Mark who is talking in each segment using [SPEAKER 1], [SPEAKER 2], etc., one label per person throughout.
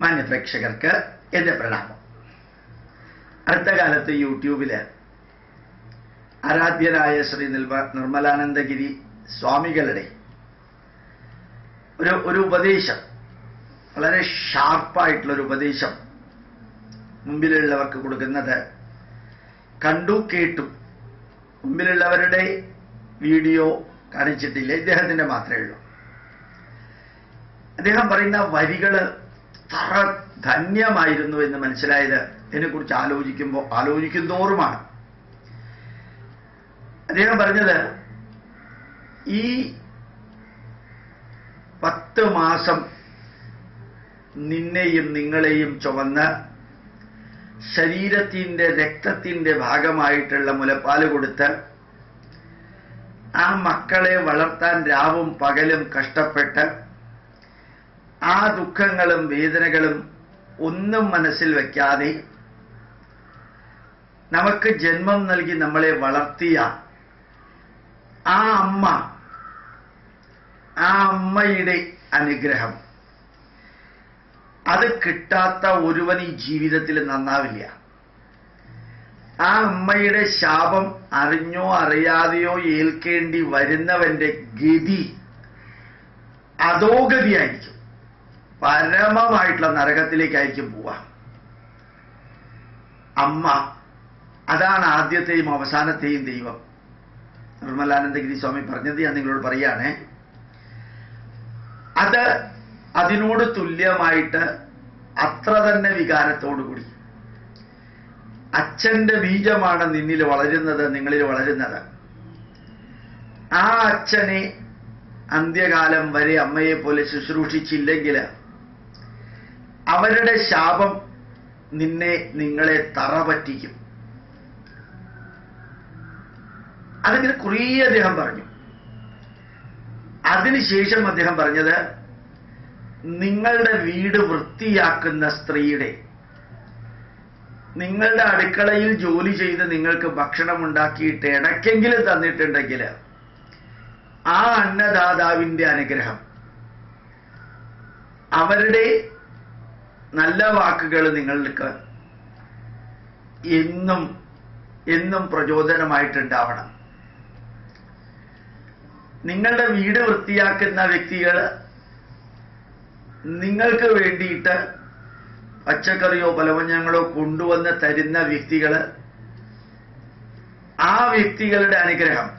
[SPEAKER 1] മാന്യപ്രേക്ഷകർക്ക് എൻ്റെ പ്രണാമം. അടുത്ത കാലത്ത് യൂട്യൂബിൽ ആരാധ്യനായ ശ്രീ നിർമ്മലാനന്ദഗിരി സ്വാമികളുടെ ഒരു ഉപദേശം, വളരെ ഷാർപ്പായിട്ടുള്ളൊരു ഉപദേശം മുമ്പിലുള്ളവർക്ക് കൊടുക്കുന്നത് കണ്ടു കേട്ടു. മുമ്പിലുള്ളവരുടെ വീഡിയോ കാണിച്ചിട്ടില്ല, ഇദ്ദേഹത്തിൻ്റെ മാത്രമേ ഉള്ളൂ. അദ്ദേഹം പറയുന്ന വരികൾ അത്ര ധന്യമായിരുന്നു എന്ന് മനസ്സിലായത് ഇതിനെക്കുറിച്ച് ആലോചിക്കുന്തോറുമാണ്. അദ്ദേഹം പറഞ്ഞത്, ഈ 10 മാസം നിന്നെയും നിങ്ങളെയും ചുമന്ന് ശരീരത്തിൻ്റെ രക്തത്തിൻ്റെ ഭാഗമായിട്ടുള്ള മുലപ്പാല് കൊടുത്ത് ആ മക്കളെ വളർത്താൻ രാവും പകലും കഷ്ടപ്പെട്ട് ആ ദുഃഖങ്ങളും വേദനകളും ഒന്നും മനസ്സിൽ വയ്ക്കാതെ നമുക്ക് ജന്മം നൽകി നമ്മളെ വളർത്തിയ ആ അമ്മയുടെ അനുഗ്രഹം അത് കിട്ടാത്ത ഒരുവൻ ഈ ജീവിതത്തിൽ നന്നാവില്ല. ആ അമ്മയുടെ ശാപം അറിഞ്ഞോ അറിയാതെയോ ഏൽക്കേണ്ടി വരുന്നവന്റെ ഗതി അധോഗതിയായിരിക്കും, പരമമായിട്ടുള്ള നരകത്തിലേക്കായിരിക്കും പോവാ. അമ്മ അതാണ് ആദ്യത്തെയും അവസാനത്തെയും ദൈവം. നിർമ്മലാനന്ദഗിരി സ്വാമി പറഞ്ഞത് ഞാൻ നിങ്ങളോട് പറയുകയാണേ. അതിനോട് തുല്യമായിട്ട് അത്ര തന്നെ വികാരത്തോടുകൂടി അച്ഛന്റെ ബീജമാണ് നിന്നിൽ വളരുന്നത്, നിങ്ങളിൽ വളരുന്നത്. ആ അച്ഛനെ അന്ത്യകാലം വരെ അമ്മയെ പോലെ ശുശ്രൂഷിച്ചില്ലെങ്കിൽ അവരുടെ ശാപം നിങ്ങളെ തറ പറ്റിക്കും. അതിങ്ങനെ കുറേ അദ്ദേഹം പറഞ്ഞു. അതിനുശേഷം അദ്ദേഹം പറഞ്ഞത്, നിങ്ങളുടെ വീട് വൃത്തിയാക്കുന്ന സ്ത്രീയുടെ, നിങ്ങളുടെ അടുക്കളയിൽ ജോലി ചെയ്ത് നിങ്ങൾക്ക് ഭക്ഷണം ഉണ്ടാക്കിയിട്ട് ഇടയ്ക്കെങ്കിലും തന്നിട്ടുണ്ടെങ്കിൽ ആ അന്നദാതാവിൻ്റെ അനുഗ്രഹം, അവരുടെ നല്ല വാക്കുകൾ നിങ്ങൾക്ക് എന്നും പ്രചോദനമായിട്ടുണ്ടാവണം. നിങ്ങളുടെ വീട് വൃത്തിയാക്കുന്ന വ്യക്തികൾ നിങ്ങൾക്ക് വേണ്ടിയിട്ട് പച്ചക്കറിയോ പലവഞ്ഞങ്ങളോ കൊണ്ടുവന്ന് തരുന്ന വ്യക്തികൾ, ആ വ്യക്തികളുടെ അനുഗ്രഹം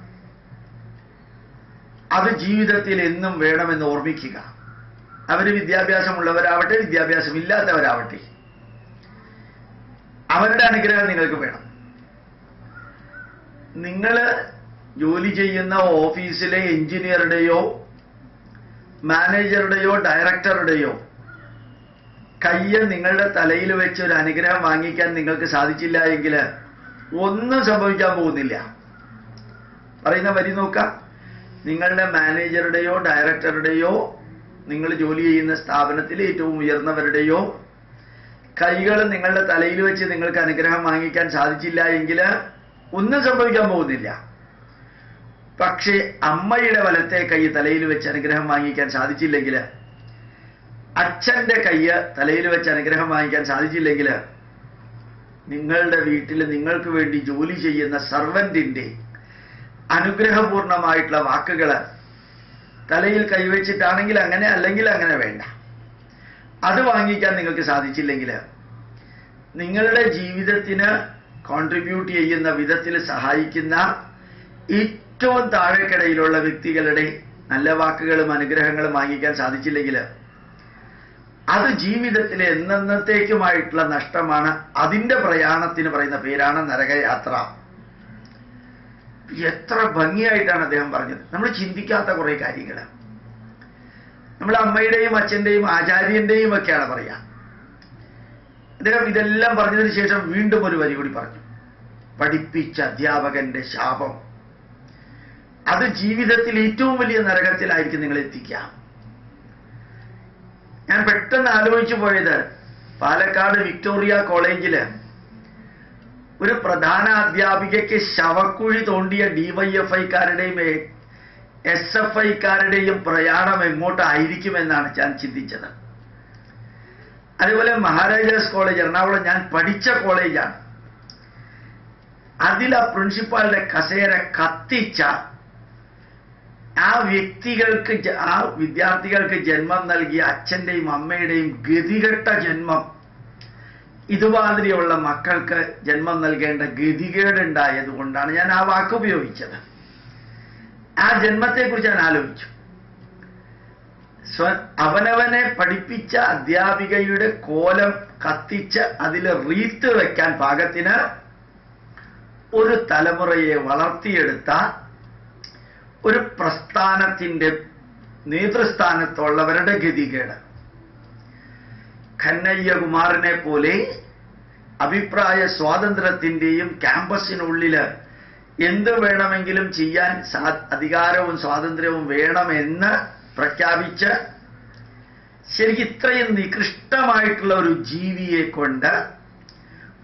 [SPEAKER 1] അത് ജീവിതത്തിൽ എന്നും വേണമെന്ന് ഓർമ്മിക്കുക. അവർ വിദ്യാഭ്യാസമുള്ളവരാവട്ടെ വിദ്യാഭ്യാസമില്ലാത്തവരാവട്ടെ, അവരുടെ അനുഗ്രഹം നിങ്ങൾക്ക് വേണം. നിങ്ങൾ ജോലി ചെയ്യുന്ന ഓഫീസിലെ എഞ്ചിനീയറുടെയോ മാനേജറുടെയോ ഡയറക്ടറുടെയോ കയ്യ് നിങ്ങളുടെ തലയിൽ വെച്ച് ഒരു അനുഗ്രഹം വാങ്ങിക്കാൻ നിങ്ങൾക്ക് സാധിച്ചില്ല എങ്കിൽ ഒന്നും സംഭവിക്കാൻ പോകുന്നില്ല. പറയുന്ന വരി നോക്കാം. നിങ്ങളുടെ മാനേജറുടെയോ ഡയറക്ടറുടെയോ, നിങ്ങൾ ജോലി ചെയ്യുന്ന സ്ഥാപനത്തിലെ ഏറ്റവും ഉയർന്നവരുടെയോ കൈകൾ നിങ്ങളുടെ തലയിൽ വെച്ച് നിങ്ങൾക്ക് അനുഗ്രഹം വാങ്ങിക്കാൻ സാധിച്ചില്ല എങ്കിൽ ഒന്നും സംഭവിക്കാൻ പോകുന്നില്ല. പക്ഷേ അമ്മയുടെ വലത്തെ കൈ തലയിൽ വെച്ച് അനുഗ്രഹം വാങ്ങിക്കാൻ സാധിച്ചില്ലെങ്കിൽ, അച്ഛന്റെ കൈയ്യ് തലയിൽ വെച്ച് അനുഗ്രഹം വാങ്ങിക്കാൻ സാധിച്ചില്ലെങ്കിൽ, നിങ്ങളുടെ വീട്ടിൽ നിങ്ങൾക്ക് വേണ്ടി ജോലി ചെയ്യുന്ന സർവന്റിന്റെ അനുഗ്രഹപൂർണമായിട്ടുള്ള വാക്കുകൾ തലയിൽ കൈവച്ചിട്ടാണെങ്കിൽ അങ്ങനെ, അല്ലെങ്കിൽ അങ്ങനെ വേണ്ട, അത് വാങ്ങിക്കാൻ നിങ്ങൾക്ക് സാധിച്ചില്ലെങ്കിൽ, നിങ്ങളുടെ ജീവിതത്തിന് കോൺട്രിബ്യൂട്ട് ചെയ്യുന്ന വിധത്തിൽ സഹായിക്കുന്ന ഏറ്റവും താഴെക്കിടയിലുള്ള വ്യക്തികളുടെ നല്ല വാക്കുകളും അനുഗ്രഹങ്ങളും വാങ്ങിക്കാൻ സാധിച്ചില്ലെങ്കിൽ, അത് ജീവിതത്തിലെ എന്നത്തേക്കുമായിട്ടുള്ള നഷ്ടമാണ്. അതിൻ്റെ പ്രയാണത്തിന് പറയുന്ന പേരാണ് നരകയാത്ര. എത്ര ഭംഗിയായിട്ടാണ് അദ്ദേഹം പറഞ്ഞത്. നമ്മൾ ചിന്തിക്കാത്ത കുറെ കാര്യങ്ങൾ നമ്മൾ അമ്മയുടെയും അച്ഛൻ്റെയും ആചാര്യൻ്റെയും ഒക്കെയാണ് പറയാ. അദ്ദേഹം ഇതെല്ലാം പറഞ്ഞതിന് ശേഷം വീണ്ടും ഒരു വരി കൂടി പറഞ്ഞു. പഠിപ്പിച്ച അധ്യാപകന്റെ ശാപം അത് ജീവിതത്തിൽ ഏറ്റവും വലിയ നരകത്തിലായിരിക്കും നിങ്ങൾ എത്തിക്കുക. ഞാൻ പെട്ടെന്ന് ആലോചിച്ചു പോയത്, പാലക്കാട് വിക്ടോറിയ കോളേജില് ഒരു പ്രധാന അധ്യാപികയ്ക്ക് ശവക്കുഴി തോണ്ടിയ DYFIക്കാരുടെയും SFIക്കാരുടെയും പ്രയാണം എങ്ങോട്ടായിരിക്കുമെന്നാണ് ഞാൻ ചിന്തിച്ചത്. അതേപോലെ മഹാരാജാസ് കോളേജ് എറണാകുളം ഞാൻ പഠിച്ച കോളേജാണ്. അതിൽ ആ പ്രിൻസിപ്പാളുടെ കസേര കത്തിച്ച ആ വ്യക്തികൾക്ക്, ആ വിദ്യാർത്ഥികൾക്ക് ജന്മം നൽകിയ അച്ഛൻ്റെയും അമ്മയുടെയും ഗതികെട്ട ജന്മം, ഇതുമാതിരിയുള്ള മക്കൾക്ക് ജന്മം നൽകേണ്ട ഗതികേടുണ്ടായത് കൊണ്ടാണ് ഞാൻ ആ വാക്ക് ഉപയോഗിച്ചത്. ആ ജന്മത്തെക്കുറിച്ച് ഞാൻ ആലോചിച്ചു. അവനവനെ പഠിപ്പിച്ച അധ്യാപികയുടെ കോലം കത്തിച്ച് അതിൽ റീത്ത് വെക്കാൻ പാകത്തിന് ഒരു തലമുറയെ വളർത്തിയെടുത്ത ഒരു പ്രസ്ഥാനത്തിൻ്റെ നേതൃസ്ഥാനത്തുള്ളവരുടെ ഗതികേട്. കന്നയ്യകുമാറിനെ പോലെ അഭിപ്രായ സ്വാതന്ത്ര്യത്തിൻ്റെയും ക്യാമ്പസിനുള്ളിൽ എന്ത് വേണമെങ്കിലും ചെയ്യാൻ അധികാരവും സ്വാതന്ത്ര്യവും വേണമെന്ന് പ്രഖ്യാപിച്ച് ശരിക്കും ഇത്രയും നികൃഷ്ടമായിട്ടുള്ള ഒരു ജീവിയെ കൊണ്ട്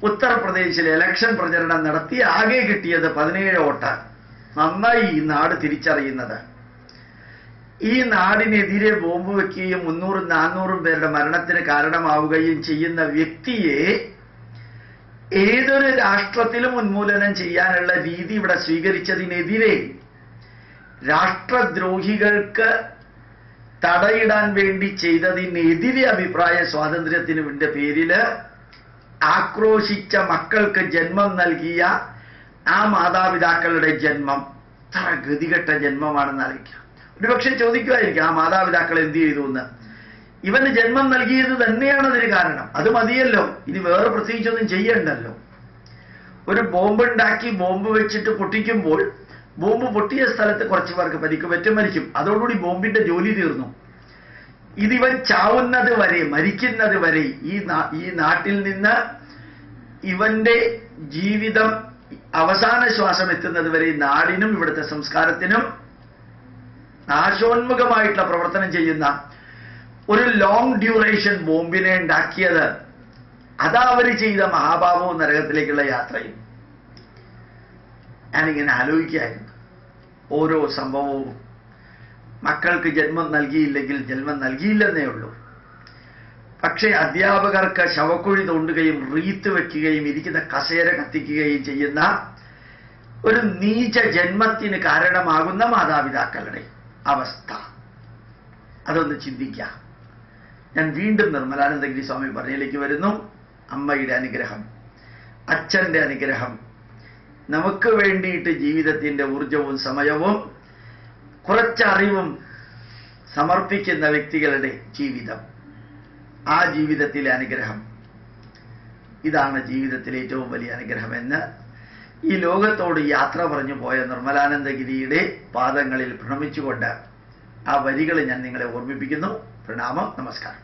[SPEAKER 1] ഉത്തർപ്രദേശിൽ ഇലക്ഷൻ പ്രചരണം നടത്തി ആകെ കിട്ടിയത് 17 വോട്ട്. നന്നായി ഈ നാട് തിരിച്ചറിയുന്നത്. ഈ നാടിനെതിരെ ബോംബ് വയ്ക്കുകയും 300-400 പേരുടെ മരണത്തിന് കാരണമാവുകയും ചെയ്യുന്ന വ്യക്തിയെ ഏതൊരു രാഷ്ട്രത്തിലും ഉന്മൂലനം ചെയ്യാനുള്ള രീതി ഇവിടെ സ്വീകരിച്ചതിനെതിരെ രാഷ്ട്രദ്രോഹികൾക്ക് തടയിടാൻ വേണ്ടി ചെയ്തതിനെതിരെ അഭിപ്രായ സ്വാതന്ത്ര്യത്തിൻ്റെ പേരിൽ ആക്രോശിച്ച മക്കൾക്ക് ജന്മം നൽകിയ ആ മാതാപിതാക്കളുടെ ജന്മം എത്ര ഗതികെട്ട ജന്മമാണെന്ന് ആലോചിക്കാം. ഒരുപക്ഷെ ചോദിക്കുമായിരിക്കും, ആ മാതാപിതാക്കൾ എന്ത് ചെയ്തു എന്ന്. ഇവന് ജന്മം നൽകിയത് തന്നെയാണ് അതിന് കാരണം. അത് മതിയല്ലോ, ഇനി വേറെ പ്രത്യേകിച്ചൊന്നും ചെയ്യണ്ടല്ലോ. ഒരു ബോംബുണ്ടാക്കി ബോംബ് വെച്ചിട്ട് പൊട്ടിക്കുമ്പോൾ ബോംബ് പൊട്ടിയ സ്ഥലത്ത് കുറച്ച് പേർക്ക് പരിക്ക് പറ്റും, മരിക്കും. അതോടുകൂടി ബോംബിന്റെ ജോലി തീർന്നു. ഇതിവൻ ചാവുന്നത് വരെ, മരിക്കുന്നത് വരെ ഈ നാട്ടിൽ നിന്ന് ഇവന്റെ ജീവിതം അവസാന ശ്വാസം എത്തുന്നത് വരെ നാടിനും ഇവിടുത്തെ സംസ്കാരത്തിനും നാശോന്മുഖമായിട്ടുള്ള പ്രവർത്തനം ചെയ്യുന്ന ഒരു ലോങ് ഡ്യൂറേഷൻ ബോംബിനെ ഉണ്ടാക്കിയത്, അതാ അവർ ചെയ്ത മഹാഭാവവും നരകത്തിലേക്കുള്ള യാത്രയും. ഞാനിങ്ങനെ ആലോചിക്കുകയായിരുന്നു. ഓരോ സംഭവവും മക്കൾക്ക് ജന്മം നൽകിയില്ലെങ്കിൽ ജന്മം നൽകിയില്ലെന്നേ ഉള്ളൂ. പക്ഷേ അധ്യാപകർക്ക് ശവക്കുഴി തോണ്ടുകയും റീത്ത് വെക്കുകയും ഇരിക്കുന്ന കസേര കത്തിക്കുകയും ചെയ്യുന്ന ഒരു നീച ജന്മത്തിന് കാരണമാകുന്ന മാതാപിതാക്കളുടെ അവസ്ഥ, അതൊന്ന് ചിന്തിക്കാം. ഞാൻ വീണ്ടും നിർമ്മലാനന്ദഗിരി സ്വാമി പറഞ്ഞതിലേക്ക് വരുന്നു. അമ്മയുടെ അനുഗ്രഹം, അച്ഛൻ്റെ അനുഗ്രഹം, നമുക്ക് വേണ്ടിയിട്ട് ജീവിതത്തിൻ്റെ ഊർജവും സമയവും കുറച്ചറിവും സമർപ്പിക്കുന്ന വ്യക്തികളുടെ ജീവിതം, ആ ജീവിതത്തിലെ അനുഗ്രഹം, ഇതാണ് ജീവിതത്തിലെ ഏറ്റവും വലിയ അനുഗ്രഹമെന്ന് ഈ ലോകത്തോട് യാത്ര പറഞ്ഞു പോയ നിർമ്മലാനന്ദഗിരിയുടെ പാദങ്ങളിൽ പ്രണമിച്ചുകൊണ്ട് ആ വരികൾ ഞാൻ നിങ്ങളെ ഓർമ്മിപ്പിക്കുന്നു. പ്രണാമം, നമസ്കാരം.